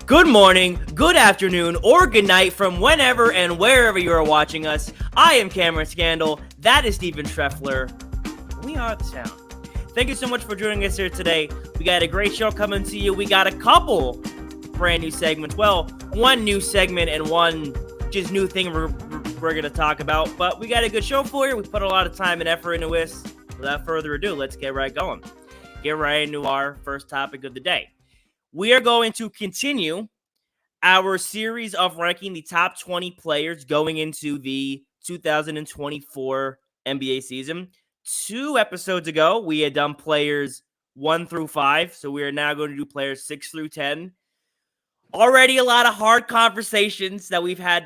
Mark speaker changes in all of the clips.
Speaker 1: Good morning, good afternoon, or good night from whenever and wherever you are watching us. I am Cameron Scandal. That is Stephen Treffler. We are the sound. Thank you so much for joining us here today. We got a great show coming to you. We got a couple brand new segments. Well, one new segment and one just new thing we're going to talk about. But we got a good show for you. We put a lot of time and effort into this. Without further ado, let's get right going. Get right into our first topic of the day. We are going to continue our series of ranking the top 20 players going into the 2024 NBA season. 2 episodes ago, we had done players 1 through 5, so we are now going to do players 6 through 10. Already a lot of hard conversations that we have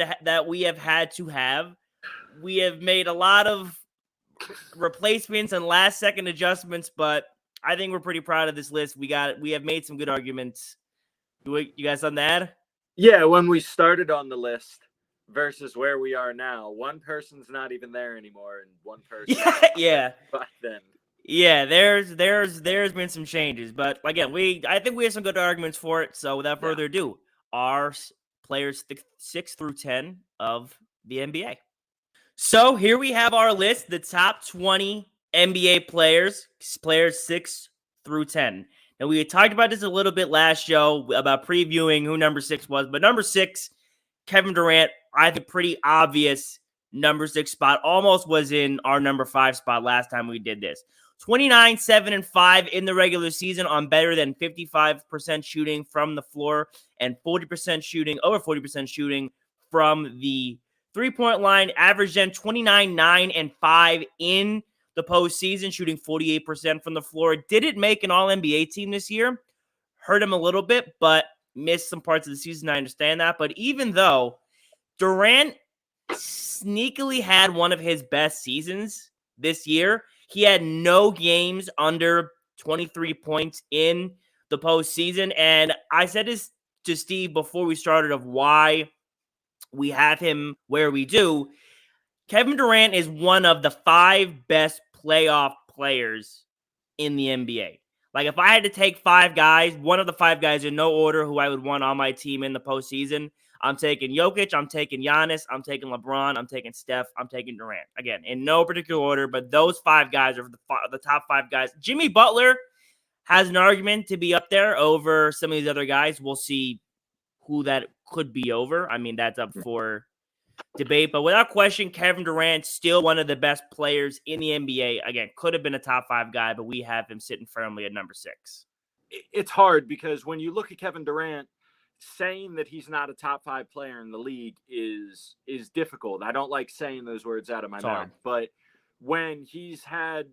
Speaker 1: had to have. We have made a lot of replacements and last second adjustments, but I think we're pretty proud of this list. We have made some good arguments. You guys on that?
Speaker 2: Yeah, when we started on the list versus where we are now, one person's not even there anymore, and one person.
Speaker 1: Yeah.
Speaker 2: By then.
Speaker 1: Yeah, there's been some changes, but again, I think we have some good arguments for it. So without further ado, our players 6 through 10 of the NBA. So here we have our list, the top 20 NBA players 6 through 10. Now, we had talked about this a little bit last show about previewing who number 6 was, but number 6, Kevin Durant, I think pretty obvious number 6 spot, almost was in our number 5 spot last time we did this. 29, 7, and 5 in the regular season on better than 55% shooting from the floor and over 40% shooting from the three-point line. Averaged then 29, 9, and 5 in the postseason, shooting 48% from the floor. Didn't make an All-NBA team this year. Hurt him a little bit, but missed some parts of the season. I understand that. But even though Durant sneakily had one of his best seasons this year, he had no games under 23 points in the postseason. And I said this to Steve before we started of why we have him where we do. Kevin Durant is one of the 5 best playoff players in the NBA. Like, if I had to take 5 guys, one of the 5 guys in no order who I would want on my team in the postseason, I'm taking Jokic, I'm taking Giannis, I'm taking LeBron, I'm taking Steph, I'm taking Durant. Again, in no particular order, but those 5 guys are the top 5 guys. Jimmy Butler has an argument to be up there over some of these other guys. We'll see who that could be over. I mean, that's up for debate, but without question, Kevin Durant still one of the best players in the NBA. Again, could have been a top 5 guy, but we have him sitting firmly at number 6.
Speaker 2: It's hard because when you look at Kevin Durant, saying that he's not a top 5 player in the league is difficult. I don't like saying those words out of my mouth, but when he's had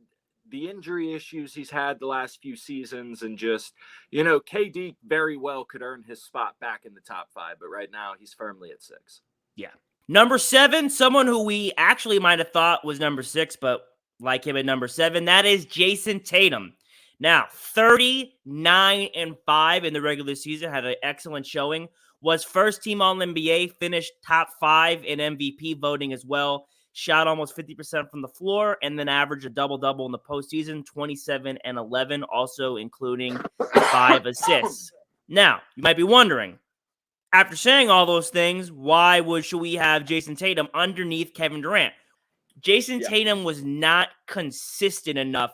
Speaker 2: the injury issues he's had the last few seasons and just, KD very well could earn his spot back in the top 5, but right now he's firmly at 6.
Speaker 1: Yeah. Number 7, someone who we actually might have thought was number 6, but like him at number 7, that is Jason Tatum. Now, 39 and 5 in the regular season, had an excellent showing, was first team All-NBA, finished top 5 in MVP voting as well, shot almost 50% from the floor, and then averaged a double-double in the postseason, 27 and 11, also including 5 assists. Now, you might be wondering, after saying all those things, why should we have Jason Tatum underneath Kevin Durant? Jason Tatum was not consistent enough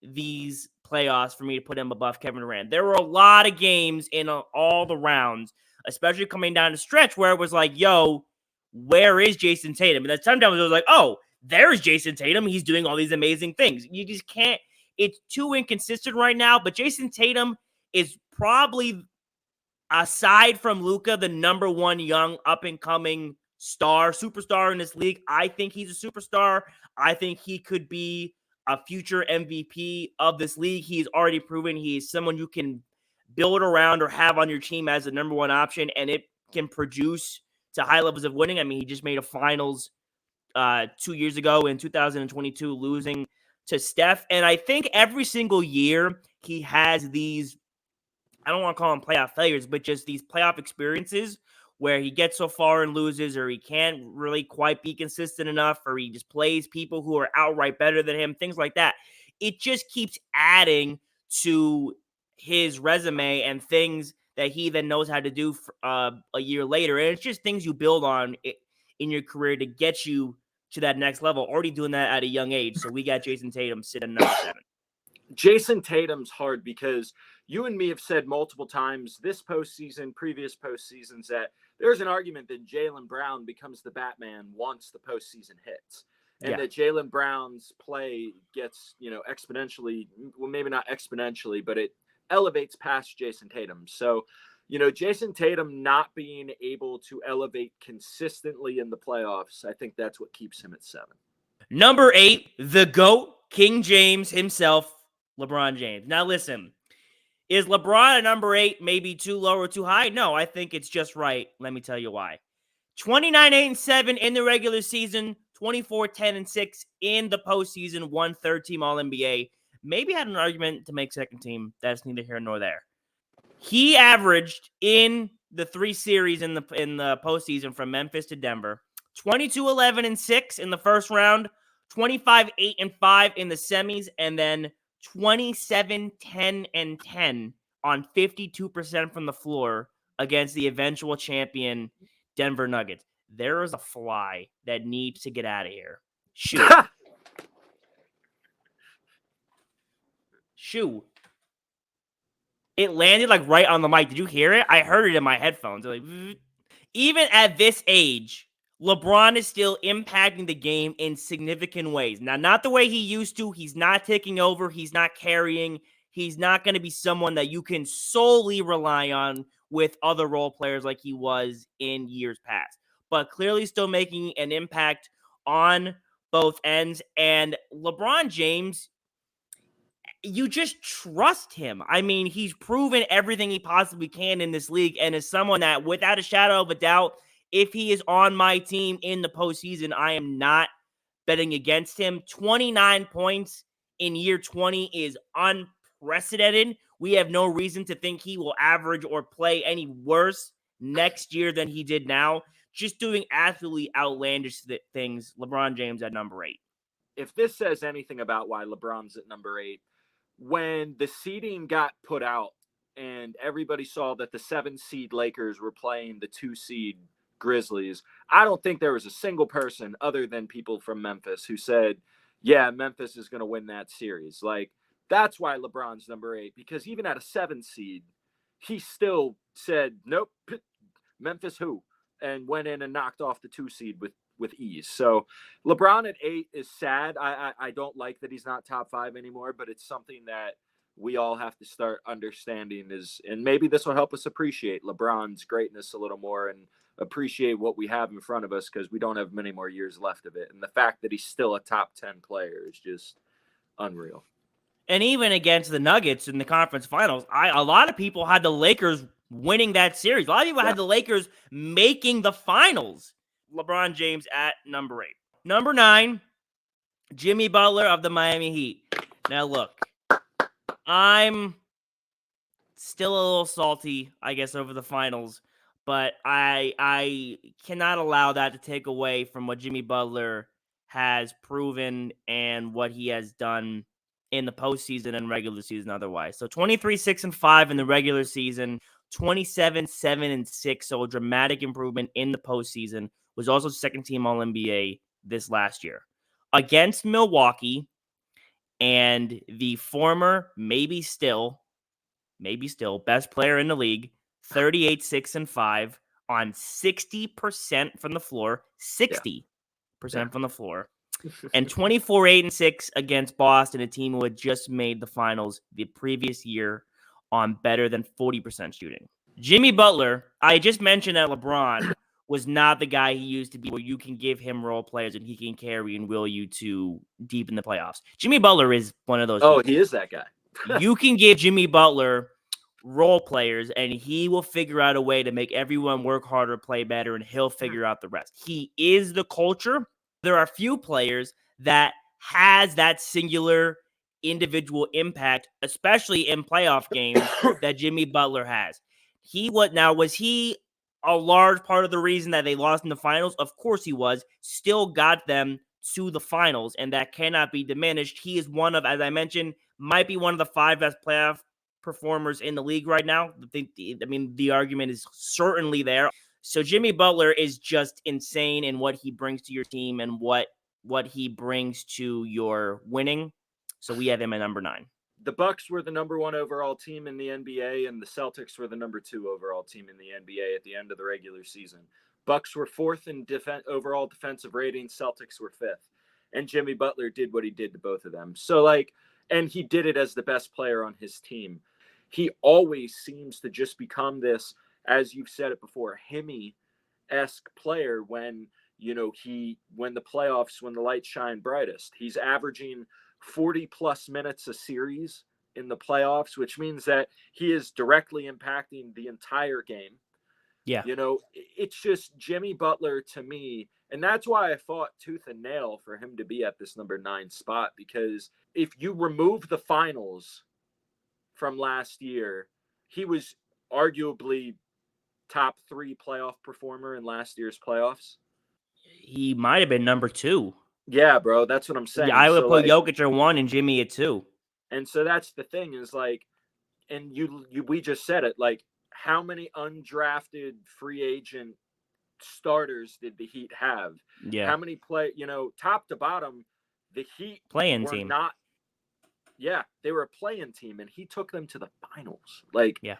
Speaker 1: these playoffs for me to put him above Kevin Durant. There were a lot of games in all the rounds, especially coming down the stretch, where it was like, yo, where is Jason Tatum? And then sometimes it was like, oh, there's Jason Tatum. He's doing all these amazing things. You just can't. It's too inconsistent right now. But Jason Tatum is probably, aside from Luka, the number 1 young up-and-coming superstar in this league. I think he's a superstar. I think he could be a future MVP of this league. He's already proven he's someone you can build around or have on your team as the number 1 option, and it can produce to high levels of winning. I mean, he just made a finals 2 years ago in 2022, losing to Steph. And I think every single year he has these, I don't want to call them playoff failures, but just these playoff experiences where he gets so far and loses, or he can't really quite be consistent enough, or he just plays people who are outright better than him, things like that. It just keeps adding to his resume and things that he then knows how to do a year later. And it's just things you build on in your career to get you to that next level. Already doing that at a young age. So we got Jayson Tatum sitting at number 7.
Speaker 2: Jayson Tatum's hard because you and me have said multiple times this postseason, previous postseasons, that there's an argument that Jaylen Brown becomes the Batman once the postseason hits. And that Jaylen Brown's play gets, exponentially, well, maybe not exponentially, but it elevates past Jayson Tatum. So, Jayson Tatum not being able to elevate consistently in the playoffs, I think that's what keeps him at 7.
Speaker 1: Number 8, the GOAT, King James himself, LeBron James. Now, listen, is LeBron at number 8 maybe too low or too high? No, I think it's just right. Let me tell you why. 29-8-7 in the regular season, 24-10-6 in the postseason, won third team All-NBA. Maybe had an argument to make second team. That's neither here nor there. He averaged in the 3 series in the postseason from Memphis to Denver, 22-11-6 in the first round, 25-8-5 in the semis, and then 27-10-10 on 52% from the floor against the eventual champion Denver Nuggets. There is a fly that needs to get out of here. Shoo. It landed like right on the mic. Did you hear it? I heard it in my headphones. Like, even at this age, LeBron is still impacting the game in significant ways. Now, not the way he used to. He's not taking over. He's not carrying. He's not going to be someone that you can solely rely on with other role players like he was in years past. But clearly still making an impact on both ends. And LeBron James, you just trust him. I mean, he's proven everything he possibly can in this league and is someone that, without a shadow of a doubt, if he is on my team in the postseason, I am not betting against him. 29 points in year 20 is unprecedented. We have no reason to think he will average or play any worse next year than he did now. Just doing absolutely outlandish things. LeBron James at number 8.
Speaker 2: If this says anything about why LeBron's at number 8, when the seeding got put out and everybody saw that the 7-seed Lakers were playing the 2-seed Grizzlies, I don't think there was a single person other than people from Memphis who said, yeah, Memphis is going to win that series. Like, that's why LeBron's number 8, because even at a 7-seed, he still said, nope, Memphis who? And went in and knocked off the 2-seed with ease. So LeBron at 8 is sad. I don't like that he's not top 5 anymore, but it's something that we all have to start understanding and maybe this will help us appreciate LeBron's greatness a little more and appreciate what we have in front of us, because we don't have many more years left of it. And the fact that he's still a top 10 player is just unreal.
Speaker 1: And even against the Nuggets in the conference finals, a lot of people had the Lakers winning that series. A lot of people had the Lakers making the finals. LeBron James at number 8. Number 9, Jimmy Butler of the Miami Heat. Now, look, I'm still a little salty, I guess, over the finals, but I cannot allow that to take away from what Jimmy Butler has proven and what he has done in the postseason and regular season otherwise. So 23-6-5 in the regular season, 27-7-6, so a dramatic improvement in the postseason. Was also second team All-NBA this last year. Against Milwaukee and the former, maybe still, best player in the league, 38-6-5 on 60% from the floor, 60% from the floor, and 24-8-6 against Boston, a team who had just made the finals the previous year on better than 40% shooting. Jimmy Butler, I just mentioned that LeBron was not the guy he used to be, where you can give him role players and he can carry and will you to deep in the playoffs. Jimmy Butler is one of those people.
Speaker 2: He is that guy.
Speaker 1: You can give Jimmy Butler role players and he will figure out a way to make everyone work harder, play better, and he'll figure out the rest. He is the culture. There are few players that has that singular individual impact, especially in playoff games, that Jimmy Butler has. Was he a large part of the reason that they lost in the finals? Of course he was. Still got them to the finals, and that cannot be diminished. He is one of, as I mentioned, might be one of the 5 best playoff performers in the league right now. The argument is certainly there. So Jimmy Butler is just insane in what he brings to your team and what he brings to your winning. So we have him at number 9.
Speaker 2: The Bucks were the number 1 overall team in the NBA, and the Celtics were the number 2 overall team in the NBA at the end of the regular season. Bucks were 4th in overall defensive rating. Celtics were 5th. And Jimmy Butler did what he did to both of them. So, and he did it as the best player on his team. He always seems to just become this, as you've said it before, Hemi-esque player when the playoffs, when the lights shine brightest. He's averaging 40-plus minutes a series in the playoffs, which means that he is directly impacting the entire game.
Speaker 1: Yeah.
Speaker 2: It's just Jimmy Butler to me, and that's why I fought tooth and nail for him to be at this number 9 spot, because if you remove the finals from last year, he was arguably top 3 playoff performer in last year's playoffs.
Speaker 1: He might have been number 2.
Speaker 2: Yeah, bro, that's what I'm saying.
Speaker 1: Yeah, I would put Jokic at 1 and Jimmy at 2.
Speaker 2: And so that's the thing is and we just said it, how many undrafted free agent starters did the Heat have?
Speaker 1: Yeah.
Speaker 2: How many top to bottom, the Heat
Speaker 1: playing team.
Speaker 2: They were a playing team, and he took them to the finals. Yeah.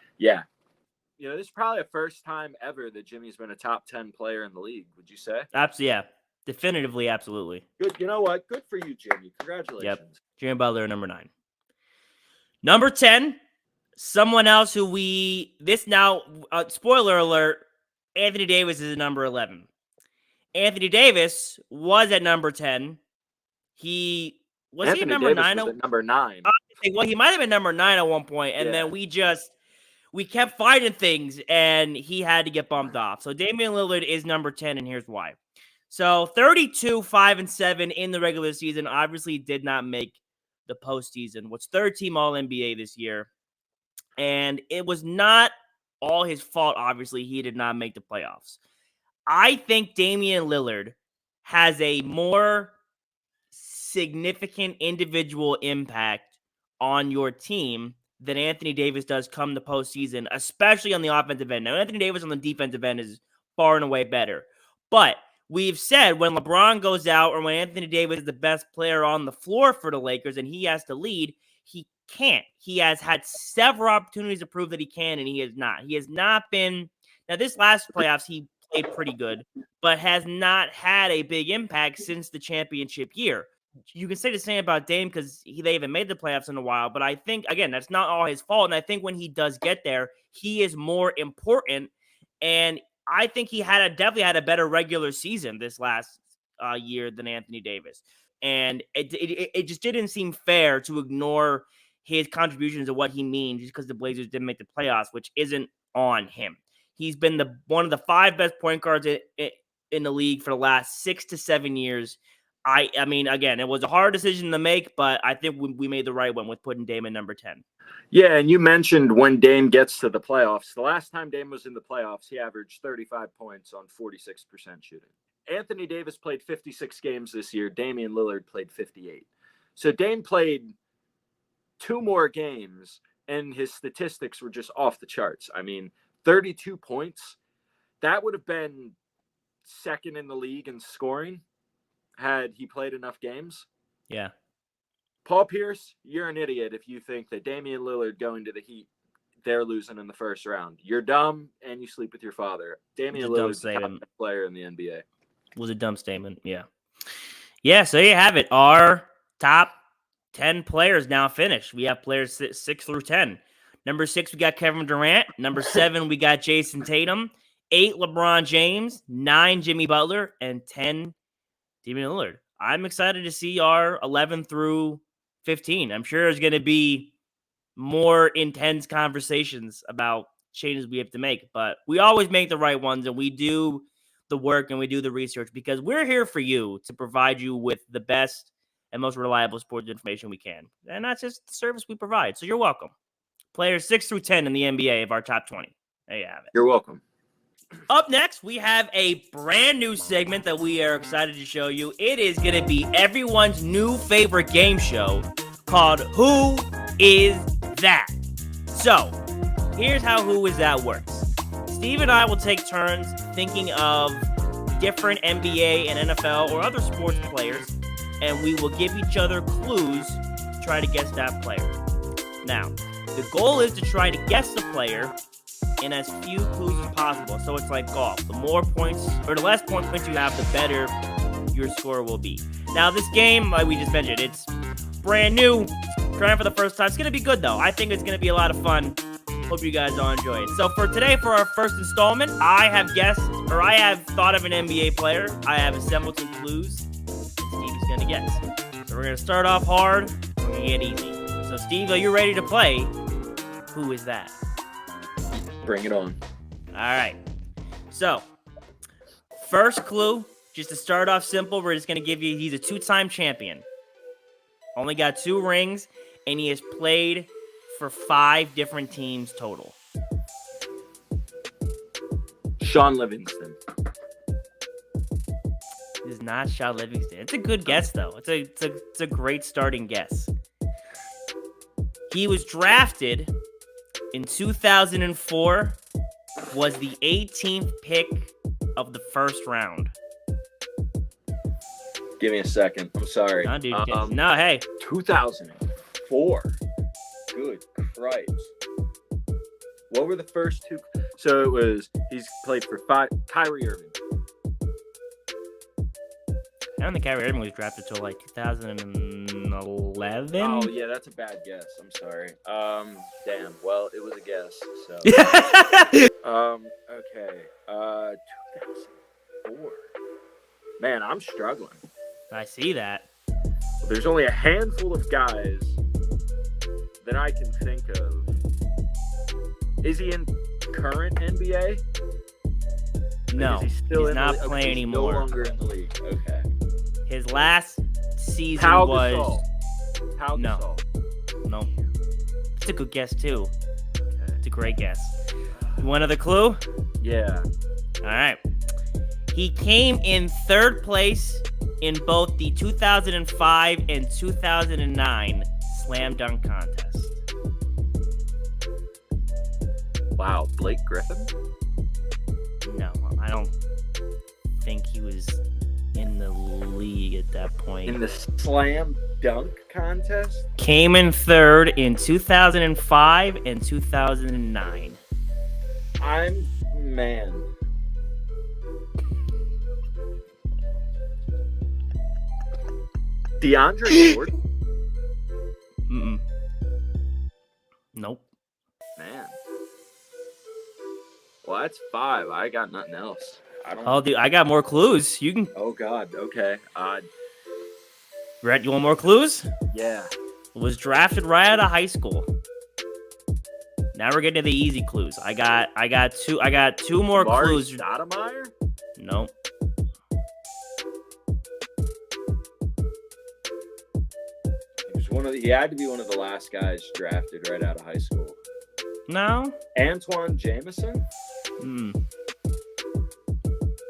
Speaker 2: This is probably the first time ever that Jimmy's been a top 10 player in the league, would you say?
Speaker 1: Absolutely, yeah. Definitively, absolutely.
Speaker 2: Good. You know what? Good for you, Jimmy. Congratulations. Yep.
Speaker 1: Jimmy Butler, number 9. Number 10, someone else who spoiler alert, Anthony Davis is at number 11. Anthony Davis was at number 10. He at number 9?
Speaker 2: Number 9.
Speaker 1: Well, he might have been number 9 at one point, and then we kept fighting things, and he had to get bumped off. So Damian Lillard is number 10, and here's why. So 32, 5-7 in the regular season, obviously did not make the postseason. Was 3rd team All-NBA this year. And it was not all his fault, obviously. He did not make the playoffs. I think Damian Lillard has a more significant individual impact on your team than Anthony Davis does come the postseason, especially on the offensive end. Now, Anthony Davis on the defensive end is far and away better. But we've said when LeBron goes out or when Anthony Davis is the best player on the floor for the Lakers and he has to lead, he can't. He has had several opportunities to prove that he can, and he has not. He has not been – now, this last playoffs, he played pretty good, but has not had a big impact since the championship year. You can say the same about Dame because they haven't made the playoffs in a while, but I think, again, that's not all his fault, and I think when he does get there, he is more important, and I think he definitely had a better regular season this last year than Anthony Davis. And it just didn't seem fair to ignore his contributions to what he means just because the Blazers didn't make the playoffs, which isn't on him. He's been one of the 5 best point guards in the league for the last 6 to 7 years. I mean, again, it was a hard decision to make, but I think we made the right one with putting Dame at number 10.
Speaker 2: Yeah, and you mentioned when Dame gets to the playoffs. The last time Dame was in the playoffs, he averaged 35 points on 46% shooting. Anthony Davis played 56 games this year. Damian Lillard played 58. So Dame played 2 more games, and his statistics were just off the charts. I mean, 32 points. That would have been 2nd in the league in scoring had he played enough games.
Speaker 1: Yeah.
Speaker 2: Paul Pierce, you're an idiot if you think that Damian Lillard going to the Heat, they're losing in the first round. You're dumb and you sleep with your father. Damian Lillard's the top player in the NBA.
Speaker 1: Was a dumb statement, yeah. Yeah, so you have it. Our top 10 players now finished. We have players 6 through 10. Number 6, we got Kevin Durant. Number 7, we got Jason Tatum. 8, LeBron James. 9, Jimmy Butler. And 10, Damian Lillard. I'm excited to see our 11 through 15. I'm sure there's going to be more intense conversations about changes we have to make, but we always make the right ones, and we do the work and we do the research because we're here for you to provide you with the best and most reliable sports information we can. And that's just the service we provide. So you're welcome. Players 6 through 10 in the NBA of our top 20. There you have it.
Speaker 2: You're welcome.
Speaker 1: Up next, we have a brand new segment that we are excited to show you. It is going to be everyone's new favorite game show called Who Is That? So, here's how Who Is That works. Steve and I will take turns thinking of different NBA and NFL or other sports players, and we will give each other clues to try to guess that player. Now, the goal is to try to guess the player in as few clues as possible. So it's like golf. The more points, or the less points you have, the better your score will be. Now, this game, like we just mentioned, it's brand new, trying for the first time. It's going to be good, though. I think it's going to be a lot of fun. Hope you guys all enjoy it. So for today, for our first installment, I have thought of an NBA player. I have assembled some clues. Steve is going to guess. So we're going to start off hard. We're going to get easy. So Steve, are you ready to play? Who is that?
Speaker 2: Bring it on.
Speaker 1: All right. So, first clue, just to start off simple, we're just going to give you, he's a two-time champion. Only got 2 rings, and he has played for 5 different teams total.
Speaker 2: Sean Livingston.
Speaker 1: This is not Sean Livingston. It's a good guess, though. It's a great starting guess. He was drafted in 2004, was the 18th pick of the first round.
Speaker 2: Give me a second. I'm sorry.
Speaker 1: No, dude. No, hey.
Speaker 2: 2004. Good Christ. What were the first 2? So he's played for 5. Kyrie Irving.
Speaker 1: I don't think Kyrie Irving was drafted till like 2011.
Speaker 2: Oh yeah, that's a bad guess. I'm sorry. Damn. Well, it was a guess. So. Okay. 2004. Man, I'm struggling.
Speaker 1: I see that.
Speaker 2: There's only a handful of guys that I can think of. Is he in current NBA?
Speaker 1: No, he's not playing anymore.
Speaker 2: No longer in the league. Okay.
Speaker 1: His last season
Speaker 2: Pau
Speaker 1: was
Speaker 2: Gasol. Pau
Speaker 1: no,
Speaker 2: Gasol.
Speaker 1: no. It's a good guess too.
Speaker 2: Okay.
Speaker 1: It's a great guess. One other clue?
Speaker 2: Yeah.
Speaker 1: All right. He came in 3rd place in both the 2005 and 2009 Slam Dunk Contest.
Speaker 2: Wow, Blake Griffin?
Speaker 1: No, I don't think he was in the league at that point.
Speaker 2: In the Slam Dunk Contest?
Speaker 1: Came in 3rd in 2005 and 2009.
Speaker 2: Man. DeAndre Jordan?
Speaker 1: Nope.
Speaker 2: Man. Well, that's 5. I got nothing else.
Speaker 1: Oh, dude, I got more clues. You can.
Speaker 2: Oh God. Okay.
Speaker 1: Brett, you want more clues?
Speaker 2: Yeah.
Speaker 1: Was drafted right out of high school. Now we're getting to the easy clues. I got 2 more clues.
Speaker 2: Stoudemire?
Speaker 1: Nope.
Speaker 2: He had to be one of the last guys drafted right out of high school.
Speaker 1: No.
Speaker 2: Antoine Jameson?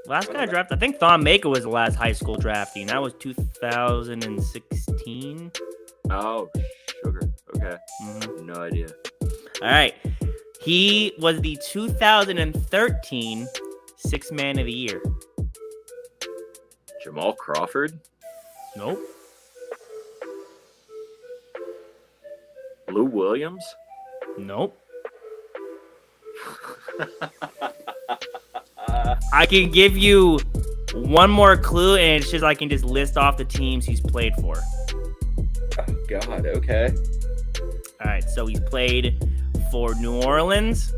Speaker 1: Last guy drafted, I think Thon Maker was the last high school draftee, and that was 2016.
Speaker 2: Oh, sugar. Okay. No idea.
Speaker 1: All right. He was the 2013 Sixth Man of the Year.
Speaker 2: Jamal Crawford?
Speaker 1: Nope.
Speaker 2: Lou Williams?
Speaker 1: Nope. I can give you one more clue, and it's just I can just list off the teams he's played for.
Speaker 2: Oh, God. Okay.
Speaker 1: All right. So he's played for New Orleans,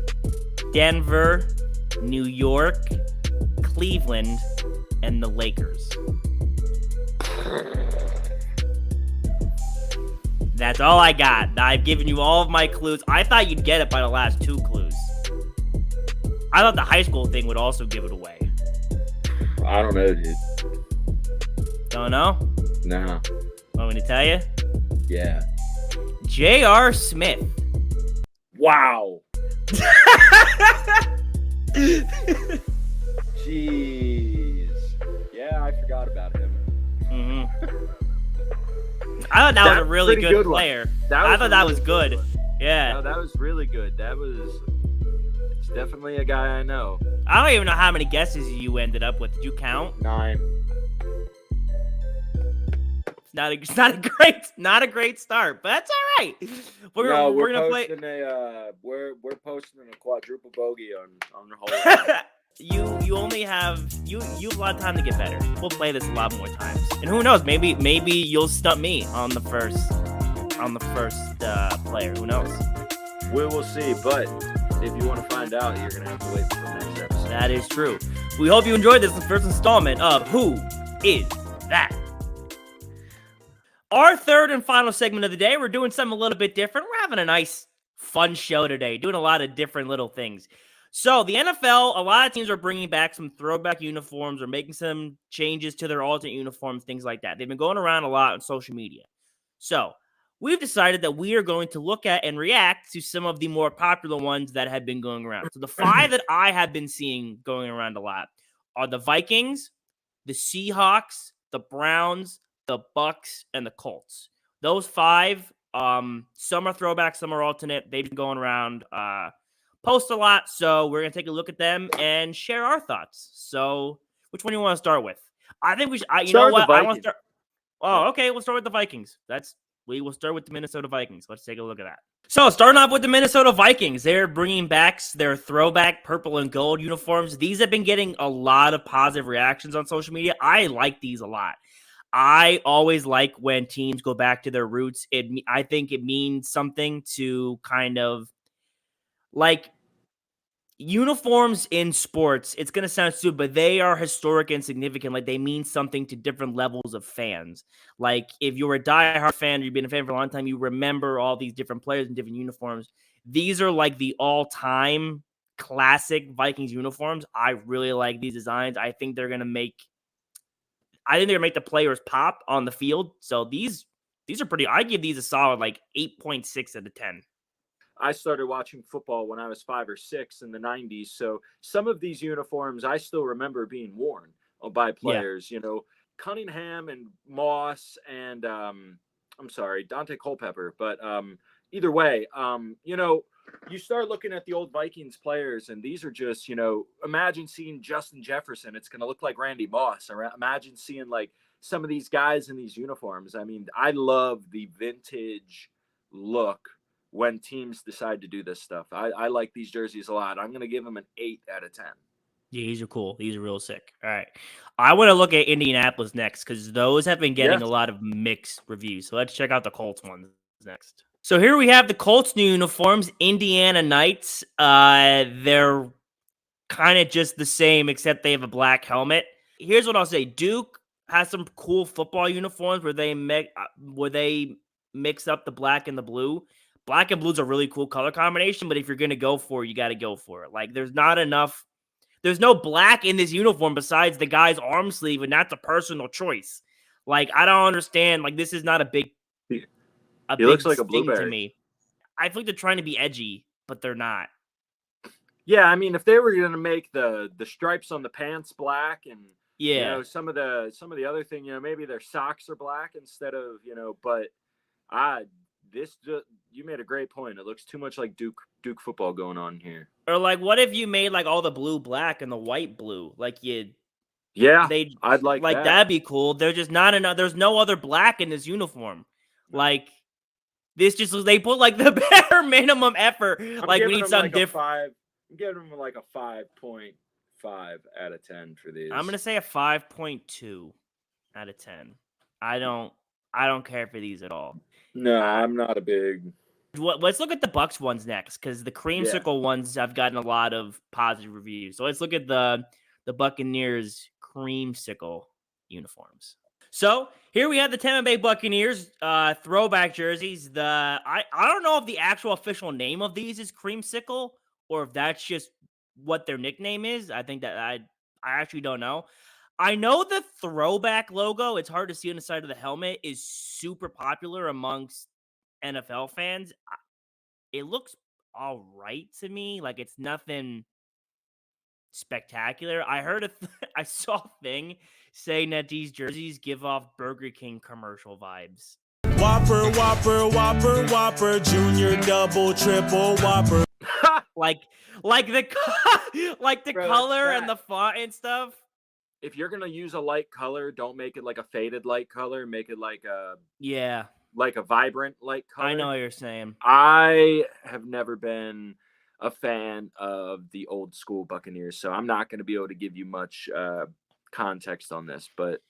Speaker 1: Denver, New York, Cleveland, and the Lakers. That's all I got. I've given you all of my clues. I thought you'd get it by the last 2 clues. I thought the high school thing would also give it away.
Speaker 2: I don't know, dude.
Speaker 1: Don't know?
Speaker 2: No.
Speaker 1: Want me to tell you?
Speaker 2: Yeah.
Speaker 1: J.R. Smith.
Speaker 2: Wow. Jeez. Yeah, I forgot about him.
Speaker 1: I thought that was a really good player. I thought that was good. Yeah.
Speaker 2: No, that was really good. It's definitely a guy I know.
Speaker 1: I don't even know how many guesses you ended up with. Did you count?
Speaker 2: 9.
Speaker 1: It's not a great start, but that's all right. We're gonna play.
Speaker 2: We're posting a quadruple bogey on the whole.
Speaker 1: You only have you have a lot of time to get better. We'll play this a lot more times, and who knows? Maybe you'll stump me on the first player. Who knows?
Speaker 2: We will see. But if you want to find out, you're gonna have to wait until next episode.
Speaker 1: That is true. We hope you enjoyed this first installment of Who Is That? Our third and final segment of the day, we're doing something a little bit different. We're having a nice, fun show today, doing a lot of different little things. So the NFL, a lot of teams are bringing back some throwback uniforms or making some changes to their alternate uniforms, things like that. They've been going around a lot on social media. So we've decided that we are going to look at and react to some of the more popular ones that have been going around. So the 5 that I have been seeing going around a lot are the Vikings, the Seahawks, the Browns, the Bucks, and the Colts. Those 5, some are throwback, some are alternate. They've been going around, post a lot, so we're gonna take a look at them and share our thoughts. So, which one do you want to start with? I think we should. You know what? I want to start. Oh, okay. We'll start with the Vikings. We will start with the Minnesota Vikings. Let's take a look at that. So, starting off with the Minnesota Vikings, they're bringing back their throwback purple and gold uniforms. These have been getting a lot of positive reactions on social media. I like these a lot. I always like when teams go back to their roots. I think it means something to kind of like uniforms in sports. It's going to sound stupid, but they are historic and significant. Like they mean something to different levels of fans. Like if you're a diehard fan, you've been a fan for a long time, you remember all these different players in different uniforms. These are like the all-time classic Vikings uniforms. I really like these designs. I think they're going to make the players pop on the field. So these are pretty. I give these a solid like 8.6 out of 10.
Speaker 2: I started watching football when I was 5 or 6 in the 90s. So some of these uniforms I still remember being worn by players. Yeah. You know, Cunningham and Moss and Dante Culpepper. But either way, you know, you start looking at the old Vikings players, and these are just, you know, imagine seeing Justin Jefferson. It's going to look like Randy Moss. Or imagine seeing like some of these guys in these uniforms. I mean, I love the vintage look when teams decide to do this stuff. I like these jerseys a lot. I'm going to give them an 8 out of 10.
Speaker 1: Yeah, these are cool. These are real sick. All right. I want to look at Indianapolis next because those have been getting a lot of mixed reviews. So let's check out the Colts ones next. So here we have the Colts new uniforms, Indiana Knights. They're kind of just the same, except they have a black helmet. Here's what I'll say. Duke has some cool football uniforms where they mix up the black and the blue. Black and blue is a really cool color combination, but if you're going to go for it, you got to go for it. Like, there's no black in this uniform besides the guy's arm sleeve, and that's a personal choice. Like, I don't understand. Like, this is not a big
Speaker 2: he looks like a blueberry
Speaker 1: to me. I think they're trying to be edgy, but they're not.
Speaker 2: Yeah, I mean, if they were going to make the stripes on the pants black and you know, some of the other thing, you know, maybe their socks are black instead of, you know, but you made a great point. It looks too much like Duke football going on here.
Speaker 1: Or like, what if you made like all the blue black and the white blue? Like
Speaker 2: I'd like that.
Speaker 1: That'd be cool. There's just not enough. There's no other black in this uniform. Like this they put like the bare minimum effort. Like we need something different.
Speaker 2: I'm giving them like a 5.5 out of 10 for these.
Speaker 1: I'm gonna say a 5.2 out of 10. I don't care for these at all.
Speaker 2: No, I'm not a big.
Speaker 1: Let's look at the Bucks ones next, because the creamsicle ones have gotten a lot of positive reviews. So let's look at the Buccaneers creamsicle uniforms. So here we have the Tampa Bay Buccaneers throwback jerseys. I don't know if the actual official name of these is creamsicle or if that's just what their nickname is. I think that I actually don't know. I know the throwback logo, it's hard to see on the side of the helmet, is super popular amongst NFL fans. It looks all right to me. Like, it's nothing spectacular. I saw a thing saying that these jerseys give off Burger King commercial vibes.
Speaker 3: Whopper, Whopper, Whopper, Whopper, Junior, Double, Triple, Whopper.
Speaker 1: like the
Speaker 2: Bro,
Speaker 1: color and the font and stuff.
Speaker 2: If you're gonna use a light color, don't make it like a faded light color. Make it like a vibrant light color.
Speaker 1: I know what you're saying.
Speaker 2: I have never been a fan of the old school Buccaneers, so I'm not going to be able to give you much context on this, but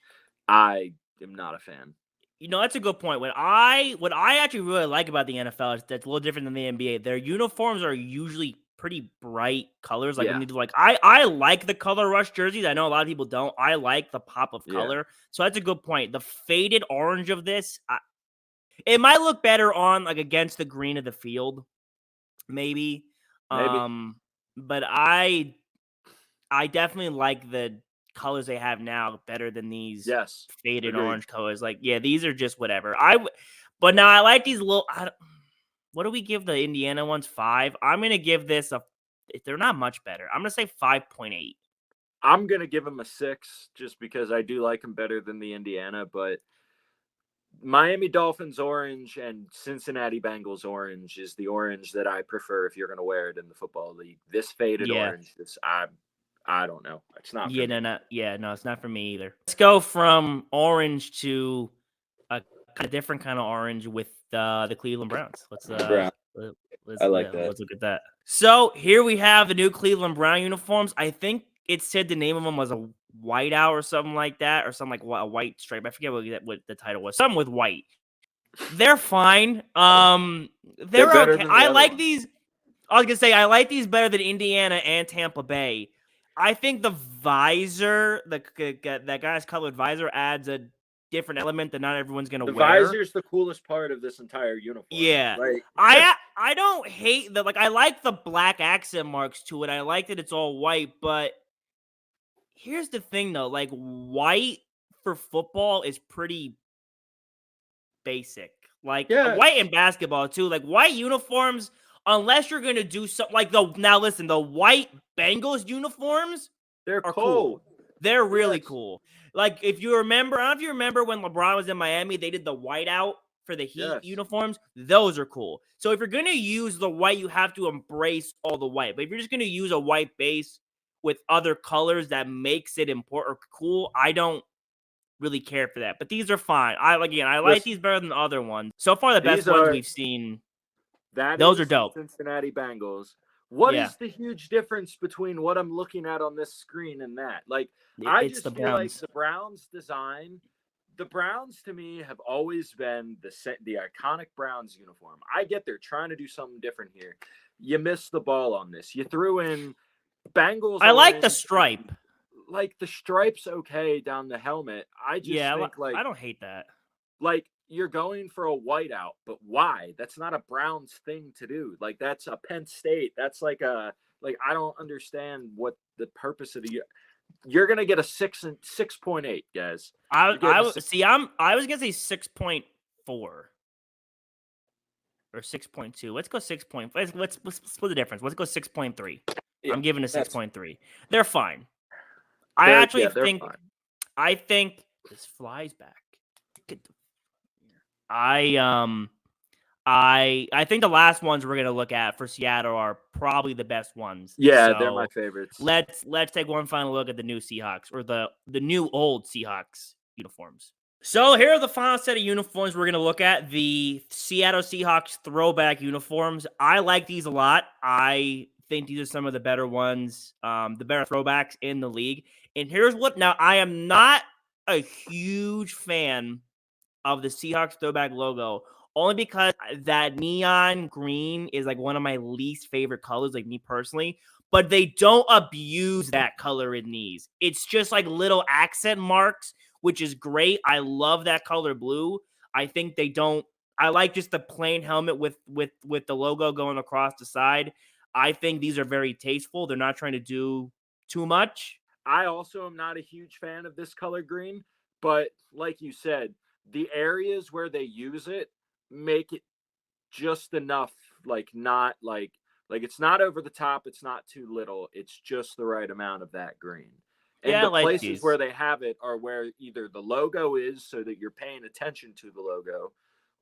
Speaker 2: I am not a fan.
Speaker 1: You know, that's a good point. What I actually really like about the NFL is that's a little different than the NBA. Their uniforms are usually pretty bright colors. Like, I like the color rush jerseys. I know a lot of people don't. I like the pop of color. So that's a good point. The faded orange of this, it might look better on like against the green of the field, maybe. But I definitely like the colors they have now better than these faded orange colors. Like, yeah, these are just whatever. But now I like these little. What do we give the Indiana ones? 5. I'm gonna give this they're not much better. I'm gonna say 5.8.
Speaker 2: I'm gonna give them a 6 just because I do like them better than the Indiana, but Miami Dolphins orange and Cincinnati Bengals orange is the orange that I prefer if you're going to wear it in the football league. This faded orange, I don't know. It's not.
Speaker 1: No, it's not for me either. Let's go from orange to a different kind of orange with the Cleveland Browns. Let's look at that. So here we have the new Cleveland Brown uniforms. I think it said the name of them was a whiteout or something like that, or something like a white stripe. I forget what the title was. Something with white. They're fine. They're okay. I like these. I was gonna say I like these better than Indiana and Tampa Bay. I think the visor, that guy's colored visor, adds a different element that not everyone's gonna wear.
Speaker 2: The visor's the coolest part of this entire uniform.
Speaker 1: Yeah, I don't hate the I like the black accent marks to it. I like that it's all white, but here's the thing though, like white for football is pretty basic. Like white in basketball too. Like white uniforms, unless you're gonna do something like the white Bengals uniforms,
Speaker 2: they're
Speaker 1: cool. They're really cool. Like if you remember, I don't know if you remember when LeBron was in Miami, they did the whiteout for the Heat uniforms. Those are cool. So if you're gonna use the white, you have to embrace all the white. But if you're just gonna use a white base with other colors that makes it important or cool, I don't really care for that. But these are fine. I like these better than the other ones. So far, the best ones we've seen. Those are dope.
Speaker 2: Cincinnati Bengals. What is the huge difference between what I'm looking at on this screen and that? Like, I just feel like the Browns design. The Browns, to me, have always been the iconic Browns uniform. I get they're trying to do something different here. You missed the ball on this. You threw in Bengals.
Speaker 1: I like the stripe.
Speaker 2: Like the stripe's okay down the helmet. I just think
Speaker 1: I don't hate that.
Speaker 2: Like you're going for a whiteout, but why? That's not a Browns thing to do. Like that's a Penn State. That's I don't understand what the purpose of the. You're gonna get a 6.8, guys.
Speaker 1: I was gonna say 6.4 or 6.2. Let's go 6.5. Let's split the difference. Let's go 6.3. I'm giving a 6.3. They're fine. I think this flies back. I think the last ones we're gonna look at for Seattle are probably the best ones.
Speaker 2: Yeah, they're my favorites.
Speaker 1: Let's take one final look at the new Seahawks or the new old Seahawks uniforms. So here are the final set of uniforms we're gonna look at. The Seattle Seahawks throwback uniforms. I like these a lot. I think these are some of the better ones, the better throwbacks in the league. And here's what. Now, I am not a huge fan of the Seahawks throwback logo, only because that neon green is like one of my least favorite colors, like me personally. But they don't abuse that color in these. It's just like little accent marks, which is great. I love that color blue. I think they don't. I like just the plain helmet with the logo going across the side. I think these are very tasteful. They're not trying to do too much.
Speaker 2: I also am not a huge fan of this color green, but like you said, the areas where they use it make it just enough, not it's not over the top, it's not too little, it's just the right amount of that green. And the places where they have it are where either the logo is so that you're paying attention to the logo,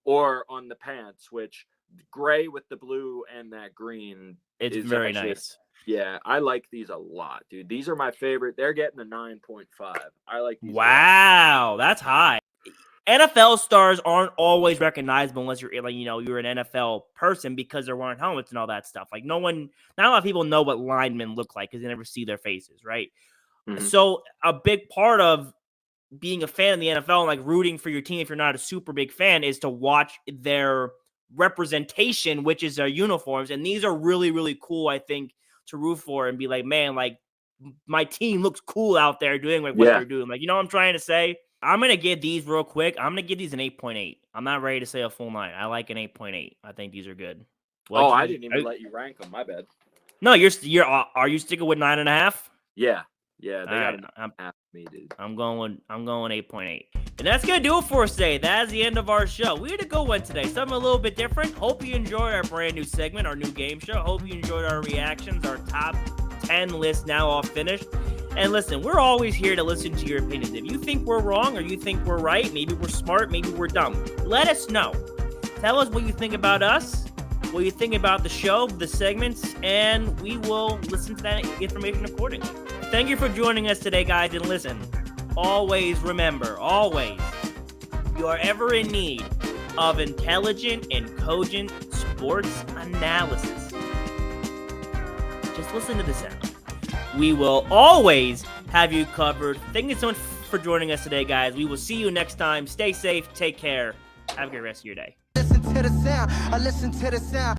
Speaker 2: or on the pants, which gray with the blue and that green.
Speaker 1: It's
Speaker 2: is
Speaker 1: very
Speaker 2: actually,
Speaker 1: nice.
Speaker 2: Yeah, I like these a lot, dude. These are my favorite. They're getting a 9.5. I like these.
Speaker 1: Wow, that's high. NFL stars aren't always recognizable unless you're like, you're an NFL person because they're wearing helmets and all that stuff. Like not a lot of people know what linemen look like because they never see their faces, right?
Speaker 2: Mhm.
Speaker 1: So a big part of being a fan of the NFL and like rooting for your team if you're not a super big fan is to watch their representation, which is their uniforms. And these are really, really cool, I think, to root for and be like, man, like my team looks cool out there doing like what they're doing. Like, you know what I'm trying to say? I'm going to give these real quick. I'm going to give these an 8.8. I'm not ready to say a full 9. I like an 8.8. I think these are good.
Speaker 2: I didn't even let you rank them. My bad.
Speaker 1: No, are you sticking with 9.5?
Speaker 2: Yeah. Yeah, they
Speaker 1: All
Speaker 2: got
Speaker 1: right,
Speaker 2: half me, dude.
Speaker 1: I'm going 8.8. And that's going to do it for us today. That is the end of our show. We had a good one today. Something a little bit different. Hope you enjoyed our brand new segment, our new game show. Hope you enjoyed our reactions, our top 10 list now all finished. And listen, we're always here to listen to your opinions. If you think we're wrong or you think we're right, maybe we're smart, maybe we're dumb, let us know. Tell us what you think about us, what you think about the show, the segments, and we will listen to that information accordingly. Thank you for joining us today, guys. And listen, always remember, you are ever in need of intelligent and cogent sports analysis, just listen to the sound. We will always have you covered. Thank you so much for joining us today, guys. We will see you next time. Stay safe. Take care. Have a great rest of your day.
Speaker 4: Listen to the sound. I listen to the sound.